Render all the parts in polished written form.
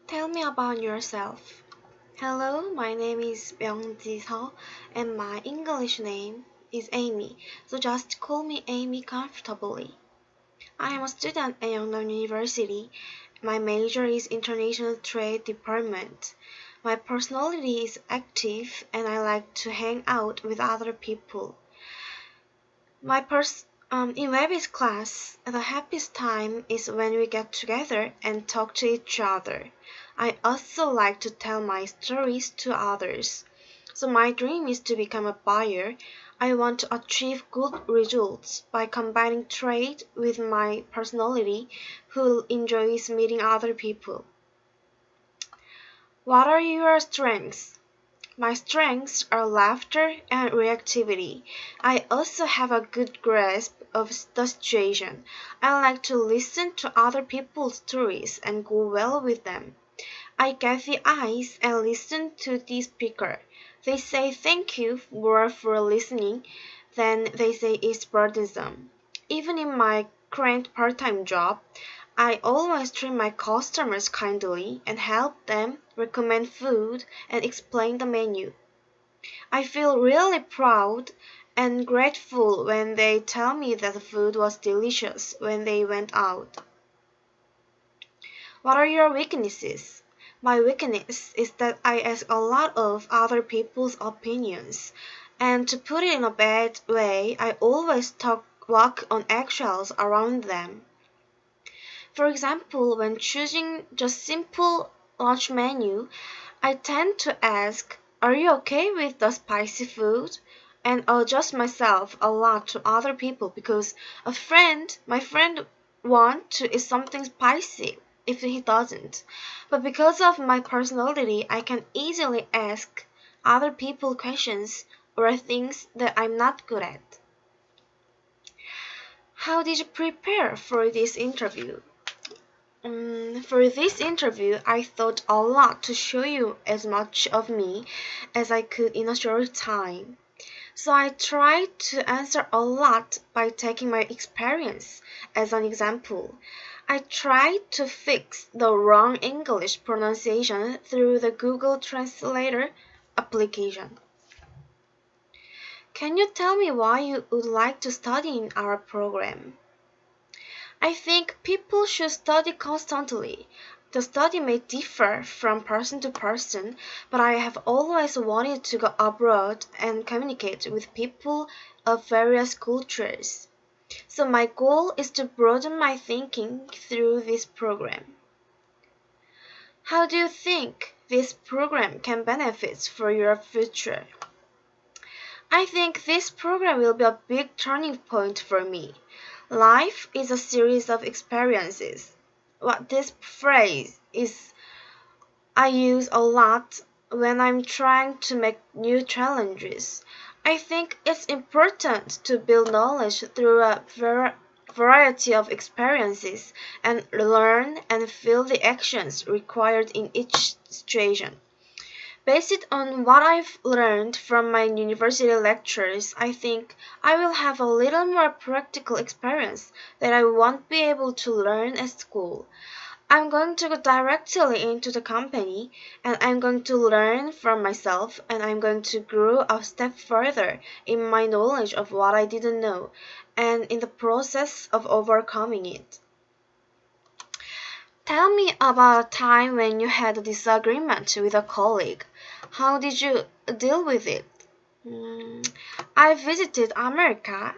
Tell me about yourself. Hello, my name is Byung-ji Seo and my English name is Amy, so just call me Amy comfortably. I am a student at Yongdong University. My major is International Trade Department. My personality is active and I like to hang out with other people. My in Webby's class, the happiest time is when we get together and talk to each other. I also like to tell my stories to others. So my dream is to become a buyer. I want to achieve good results by combining trade with my personality, who enjoys meeting other people. What are your strengths? My strengths are laughter and reactivity. I also have a good grasp of the situation. I like to listen to other people's stories and go well with them. I get the eyes and listen to the speaker. They say thank you more for listening than they say it's burdensome. Even in my current part-time job, I always treat my customers kindly and help them recommend food and explain the menu. I feel really proud and grateful when they tell me that the food was delicious when they went out. What are your weaknesses? My weakness is that I ask a lot of other people's opinions, and to put it in a bad way, I always walk on eggshells around them. For example, when choosing just simple lunch menu, I tend to ask, "Are you okay with the spicy food?" and adjust myself a lot to other people because my friend want to eat something spicy if he doesn't. But because of my personality, I can easily ask other people questions or things that I'm not good at. How did you prepare for this interview? For this interview, I thought a lot to show you as much of me as I could in a short time. So I tried to answer a lot by taking my experience as an example. I tried to fix the wrong English pronunciation through the Google Translator application. Can you tell me why you would like to study in our program? I think people should study constantly. The study may differ from person to person, but I have always wanted to go abroad and communicate with people of various cultures. So my goal is to broaden my thinking through this program. How do you think this program can benefit for your future? I think this program will be a big turning point for me. Life is a series of experiences. What this phrase is I use a lot when I'm trying to make new challenges. I think it's important to build knowledge through a variety of experiences and learn and feel the actions required in each situation. Based on what I've learned from my university lectures, I think I will have a little more practical experience that I won't be able to learn at school. I'm going to go directly into the company and I'm going to learn from myself and I'm going to grow a step further in my knowledge of what I didn't know and in the process of overcoming it. Tell me about a time when you had a disagreement with a colleague. How did you deal with it? Mm, I visited America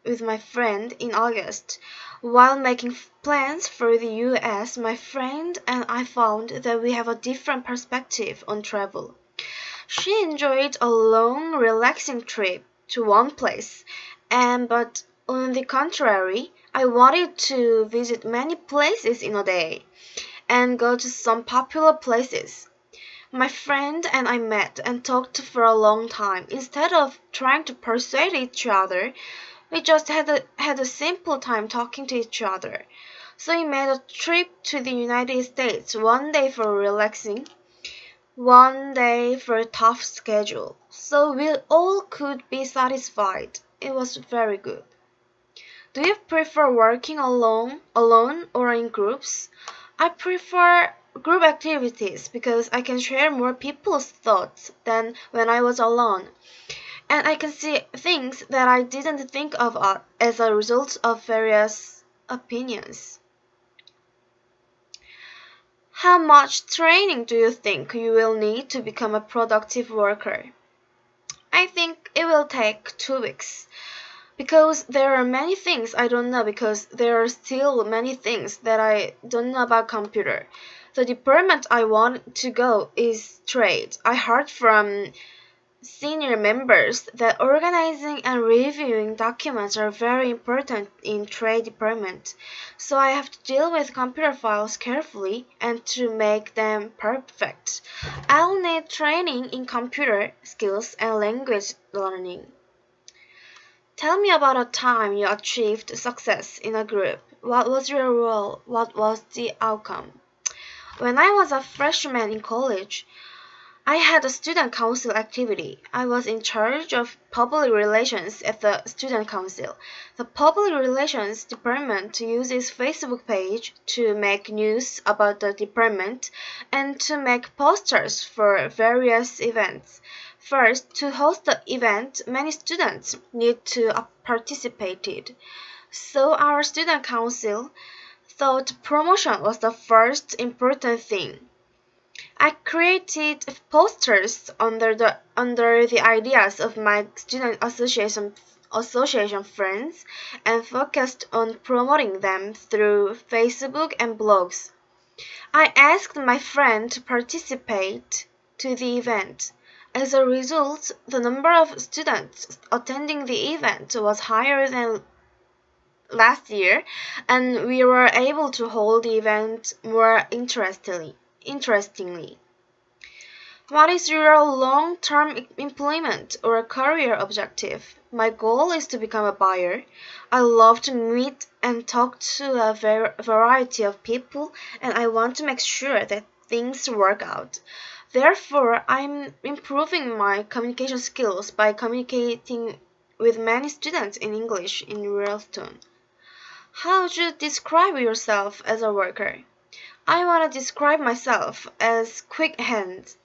with my friend in August. While making plans for the US, my friend and I found that we have a different perspective on travel. She enjoyed a long, relaxing trip to one place, and but on the contrary, I wanted to visit many places in a day and go to some popular places. My friend and I met and talked for a long time. Instead of trying to persuade each other, we just had a simple time talking to each other. So we made a trip to the United States, one day for relaxing, one day for a tough schedule. So we all could be satisfied. It was very good. Do you prefer working alone or in groups? I prefer group activities because I can share more people's thoughts than when I was alone. And I can see things that I didn't think of as a result of various opinions. How much training do you think you will need to become a productive worker? I think it will take 2 weeks because there are many things I don't know because there are still many things that I don't know about computer. The department I want to go is trade. I heard from senior members that organizing and reviewing documents are very important in trade department, so I have to deal with computer files carefully and to make them perfect. I'll need training in computer skills and language learning. Tell me about a time you achieved success in a group. What was your role? What was the outcome? When I was a freshman in college, I had a student council activity. I was in charge of public relations at the student council. The public relations department uses Facebook page to make news about the department and to make posters for various events. First, to host the event, many students need to participate. So our student council thought promotion was the first important thing. I created posters under the ideas of my student association friends and focused on promoting them through Facebook and blogs. I asked my friend to participate to the event. As a result, the number of students attending the event was higher than last year, and we were able to hold the event more interestingly. What is your long-term employment or career objective? My goal is to become a buyer. I love to meet and talk to a variety of people, and I want to make sure that things work out. Therefore, I'm improving my communication skills by communicating with many students in English in Railton. How would you describe yourself as a worker? I want to describe myself as quick hands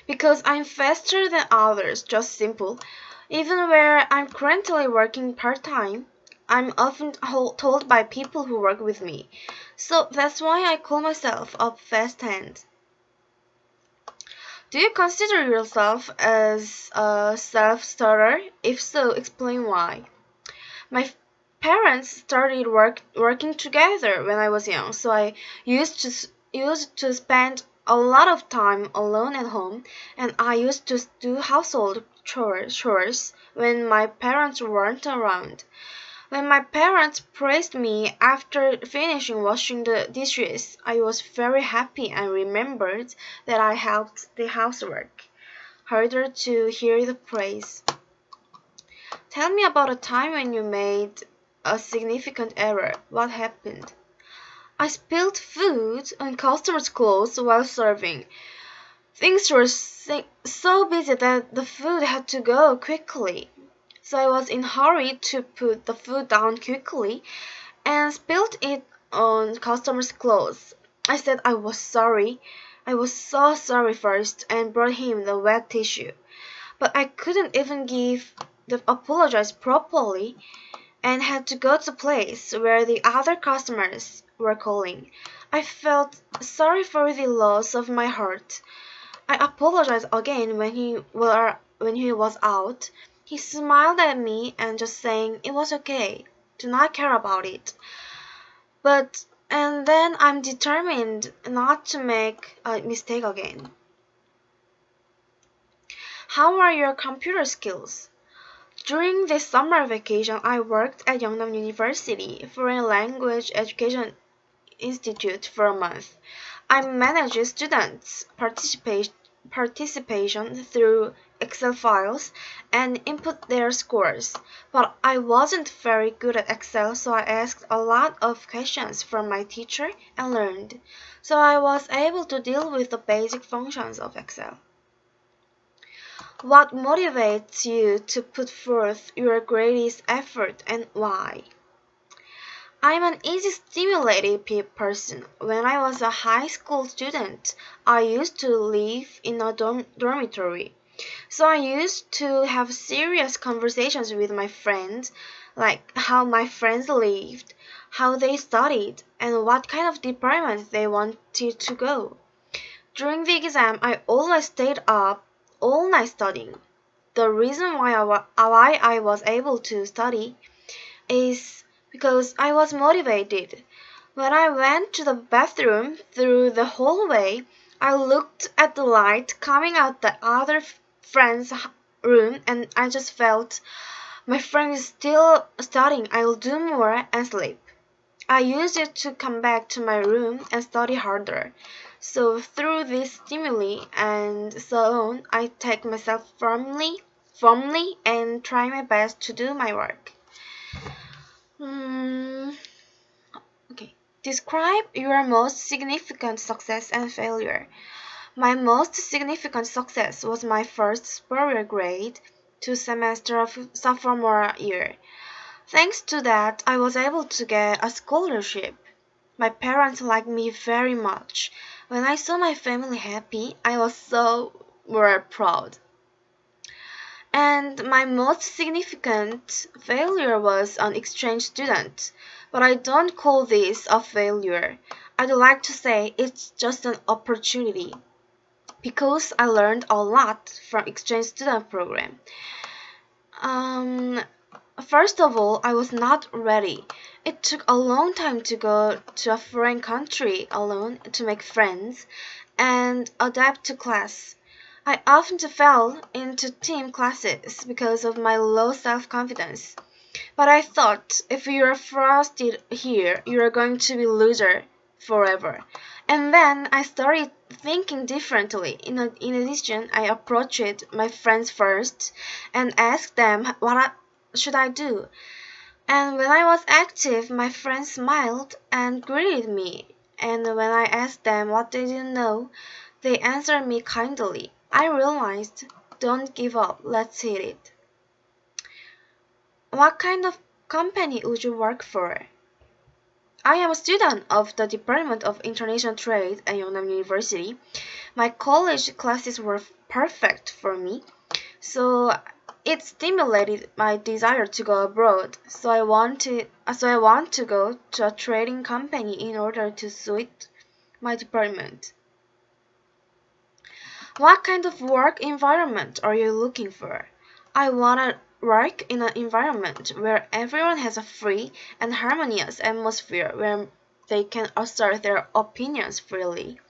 because I'm faster than others, just simple. Even where I'm currently working part-time, I'm often told by people who work with me. So that's why I call myself a fast hand. Do you consider yourself as a self-starter? If so, explain why. My parents started working together when I was young, so I used to spend a lot of time alone at home, and I used to do household chores when my parents weren't around. When my parents praised me after finishing washing the dishes, I was very happy and remembered that I helped the housework. Harder to hear the praise. Tell me about a time when you made a significant error. What happened? I spilled food on customers' clothes while serving. Things were so busy that the food had to go quickly. So I was in a hurry to put the food down quickly and spilled it on customers' clothes. I said I was sorry. I was so sorry first and brought him the wet tissue. But I couldn't even give the apologize properly and had to go to the place where the other customers were calling. I felt sorry for the loss of my heart. I apologized again when he was out. He smiled at me and just saying it was okay. Do not care about it. And then I'm determined not to make a mistake again. How are your computer skills? During this summer vacation, I worked at Yeongnam University Foreign Language Education Institute for a month. I managed students' participation through Excel files and input their scores. But I wasn't very good at Excel, so I asked a lot of questions from my teacher and learned. So I was able to deal with the basic functions of Excel. What motivates you to put forth your greatest effort and why? I'm an easy stimulated person. When I was a high school student, I used to live in a dormitory. So I used to have serious conversations with my friends, like how my friends lived, how they studied, and what kind of department they wanted to go. During the exam, I always stayed up all night studying. The reason why I was able to study is because I was motivated. When I went to the bathroom through the hallway, I looked at the light coming out the other friend's room and I just felt my friend is still studying. I'll do more and sleep. I used it to come back to my room and study harder. So through this stimuli and so on, I take myself firmly and try my best to do my work. Hmm. Okay. Describe your most significant success and failure. My most significant success was my first superior grade 2 semester of sophomore year. Thanks to that, I was able to get a scholarship. My parents liked me very much. When I saw my family happy, I was so more proud. And my most significant failure was an exchange student. But I don't call this a failure. I'd like to say it's just an opportunity because I learned a lot from exchange student program. Um, First of all, I was not ready. It took a long time to go to a foreign country alone to make friends and adapt to class. I often fell into team classes because of my low self-confidence. But I thought if you're frosted here, you're going to be loser forever. And then I started thinking differently. In addition, I approached my friends first and asked them should I do. And when I was active, my friends smiled and greeted me. And when I asked them what they didn't know, they answered me kindly. I realized, don't give up, let's hit it. What kind of company would you work for? I am a student of the Department of International Trade at Yongnam University. My college classes were perfect for me, so it stimulated my desire to go abroad. So I want to go to a trading company in order to suit my department. What kind of work environment are you looking for? I want to work in an environment where everyone has a free and harmonious atmosphere where they can assert their opinions freely.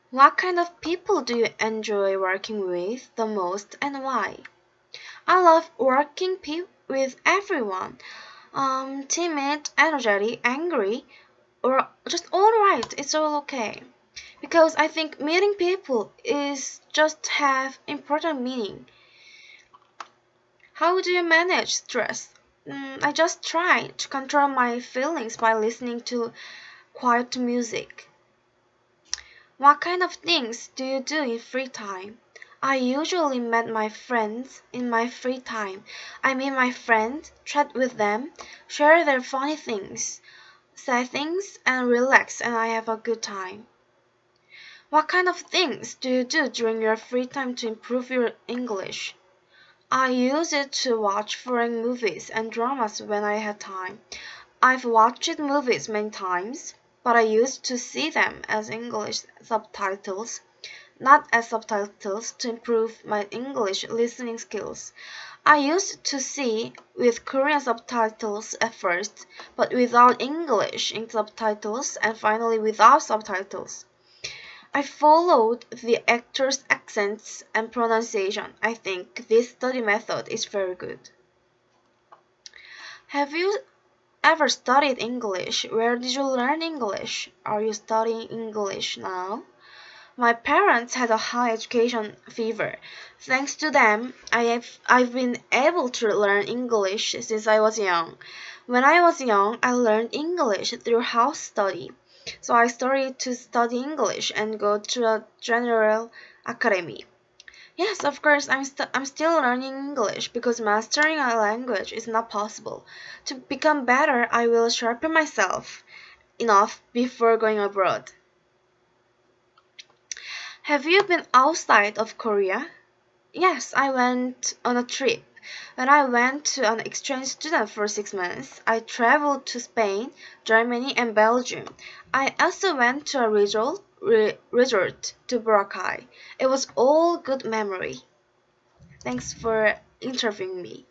What kind of people do you enjoy working with the most and why? I love working with everyone. Timid, energetic, angry, or just alright, it's all okay. Because I think meeting people is just have important meaning. How do you manage stress? I just try to control my feelings by listening to quiet music. What kind of things do you do in free time? I usually meet my friends in my free time. I meet my friends, chat with them, share their funny things, say things, and relax, and I have a good time. What kind of things do you do during your free time to improve your English? I use it to watch foreign movies and dramas when I have time. I've watched movies many times, but I used to see them as English subtitles, not as subtitles to improve my English listening skills. I used to see with Korean subtitles at first, but without English in subtitles, and finally without subtitles. I followed the actors' accents and pronunciation. I think this study method is very good. Have you ever studied English? Where did you learn English? Are you studying English now? My parents had a high education fever. Thanks to them, I've been able to learn English since I was young. When I was young, I learned English through house study. So I started to study English and go to a general academy. Yes, of course, I'm still learning English because mastering a language is not possible. To become better, I will sharpen myself enough before going abroad. Have you been outside of Korea? Yes, I went on a trip. When I went to an exchange student for 6 months, I traveled to Spain, Germany, and Belgium. I also went to a resort to Boracay. It was all good memory. Thanks for interviewing me.